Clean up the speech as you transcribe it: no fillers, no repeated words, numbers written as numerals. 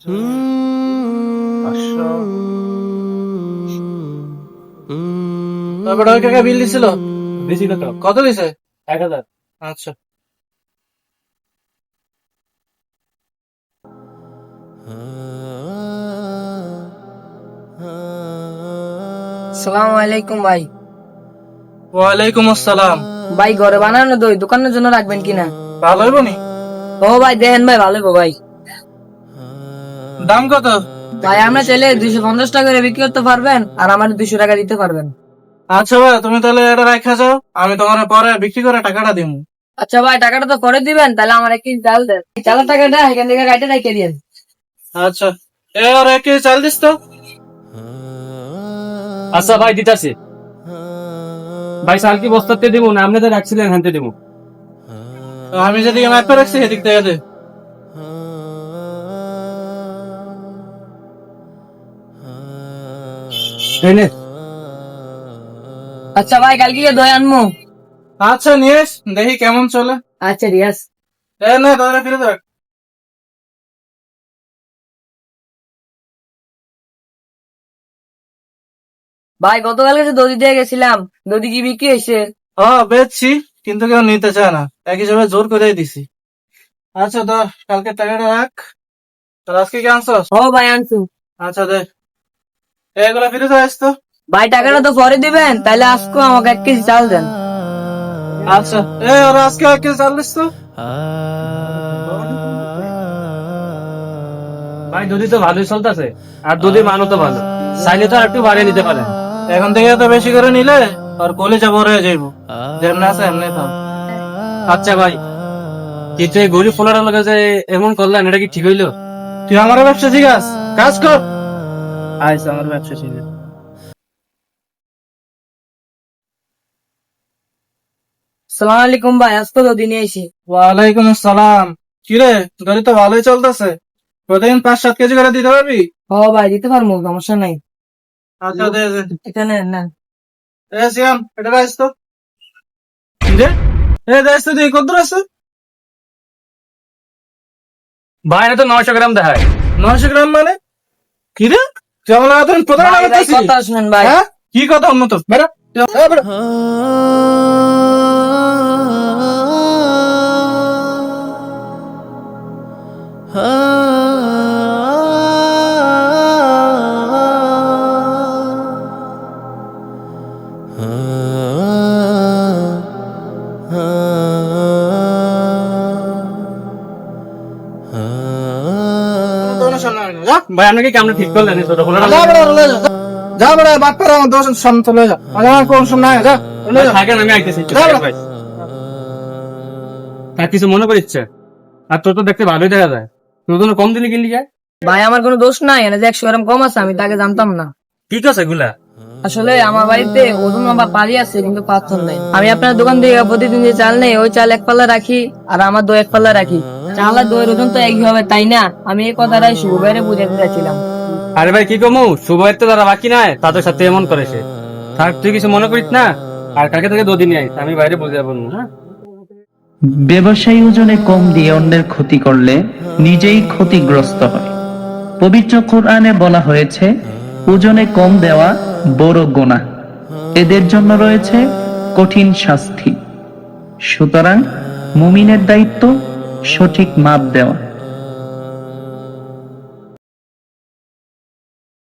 তারপরে ওই কাকা বিল দিছিল? বেশি কত? কত দিছে? 1000। আচ্ছা। আসসালামু আলাইকুম ভাই। ওয়ালাইকুম আসসালাম। ভাই ঘরে বানানো দই দোকানের জন্য রাখবেন কিনা? ভালো হইব নি? ও ভাই দেখেন ভাই ভালো হইব ভাই। দাম কত? ভাই আমরা চাইলে 250 টাকা করে বিক্রি করতে পারবেন আর আমার 200 টাকা দিতে পারবেন। আচ্ছা ভাই, তুমি তাহলে এটা রাখা যাও, আমি তোমার পরে বিক্রি করে টাকাটা দিব। আচ্ছা ভাই টাকাটা তো পরে দিবেন, তাহলে আমার 1 কেজি চাল দেন। চালের টাকাটা এখান থেকে কাটে রেখে দিন। আচ্ছা, এর 1 কেজি চাল দিস তো। আচ্ছা ভাই দিতাছি। ভাই চাল কি বস্তাতে দিব না আপনাদের রাখছিলেন হানতে দিব? আমি যেদিকে মাপে রাখছি সেদিক থেকে দে। এই নে। আচ্ছা ভাই কালকে গিয়ে দই আনমু। আচ্ছা নিয়ে এস, দেখি কেমন চলে। আচ্ছা রিয়াজ। না তাহলে ফিরে দেখ। ভাই গতকালকে যে দই দিয়ে গেছিলাম, দই কি বিক্রি হয়েছে? বেচছি, কিন্তু কেউ নিতে চায় না, এক হিসাবে জোর করে দিছি। আচ্ছা তো কালকে টাকাটা রাখ। তোর আজকে কি আনছস? ও ভাই আনছু। আচ্ছা দে, এগুলা ফিরে যাস তো। ভাই টাকাটা তো পরে দিবেন, তাহলে আজকে আমাকে 1 কেজি চাল দেন। আচ্ছা, ওরা আজকে 1 কেজি চাল দিস তো। ভাই দুধি তো ভালোই চলতেছে, আর দুধের মানও তো ভালো, চাইলে তো আর একটু বাড়িয়ে নিতে পারেন। এখন থেকে তো বেশি করে নিলে আর কলিজা বড় হয়ে যাইব, যেমন আছে এমনি থাক। আচ্ছা ভাই, কিন্তু এই গরিব ফোলার লগে যে এমন করলেন, এটা কি ঠিক হইলো? তুই আমার ব্যবসা শিখাস, কাজ কর। আইস আমার ব্যবসা শিখে। আসসালামু আলাইকুম ভাই, আজকে তো দিনে এসি। ওয়ালাইকুম আসসালাম। কিরে, গাড়ি তো ভালোই চলতেছে, প্রতিদিন 5-7 কেজি করে দিতে পারবি? ও ভাই দিতে পারবো, সমস্যা নাই। আচ্ছা দে দে। এখানে নেন। সিয়াম, এটা রাইস তো। দে, রাইস তো দিয়ে কত দূর আছে? ভাই এটা তো 900 গ্রাম দেখায়। 900 গ্রাম মানে? কিরে, তুই আমার লাগা তুমি প্রতারণা ভাই ভাই করতেছিস? কথা শুনেন ভাই। হ্যাঁ, কি কথা উন্নত? বেরো, বেরো। ভাই আপনাকে কি আমরা ঠিক করলেন এই ছোট ফোলার? যা বড় বাদ পারা আমার দোষ সামনে চলে যা, আমার কোন সময় নাই, যা চলে যা। থাকেন, আমি আইতেছি একটু। যা, ভাই তার কিছু মনে করিচ্ছে, আর তোর তো দেখতে ভালোই দেখা যায়, তোর জন্য কম দিনে কিনলি যায়। ভাই আমার কোনো দোষ নাই, এনে যে 100 গ্রাম কম আছে আমি তাকে জানতাম না। কি আছে এগুলা? আসলে আমার বাড়িতে ওজন মাপা পালি আছে কিন্তু পাথর নাই। আমি আপনার দোকান থেকে প্রতিদিন যে চাল নেই, ওই চাল 1 পাল্লা রাখি আর আমার দই 1 পাল্লা রাখি। চাল আর দইয়ের ওজন তো একই হবে তাই না? আমি এই কথাটাই শুভ বাইরে বুঝে দিয়েছিলাম। আরে ভাই কি কমু, শুভয়ের তো যারা বাকি নাই তাদের সাথে এমন করেছে। থাক তুই কিছু মনে করিস না, আর কালকে থেকে দুদিনই আইস, আমি বাইরে বুঝে যাবো। হ্যাঁ, ব্যবসায়ী ওজনে কম দিয়ে অন্যের ক্ষতি করলে নিজেই ক্ষতিগ্রস্ত হয়। পবিত্র কোরআনে বলা হয়েছে, ওজনে কম দেওয়া বড় গুনাহ, এদের জন্য রয়েছে কঠিন শাস্তি। সুতরাং মুমিনের দায়িত্ব সঠিক মাপ দেওয়া।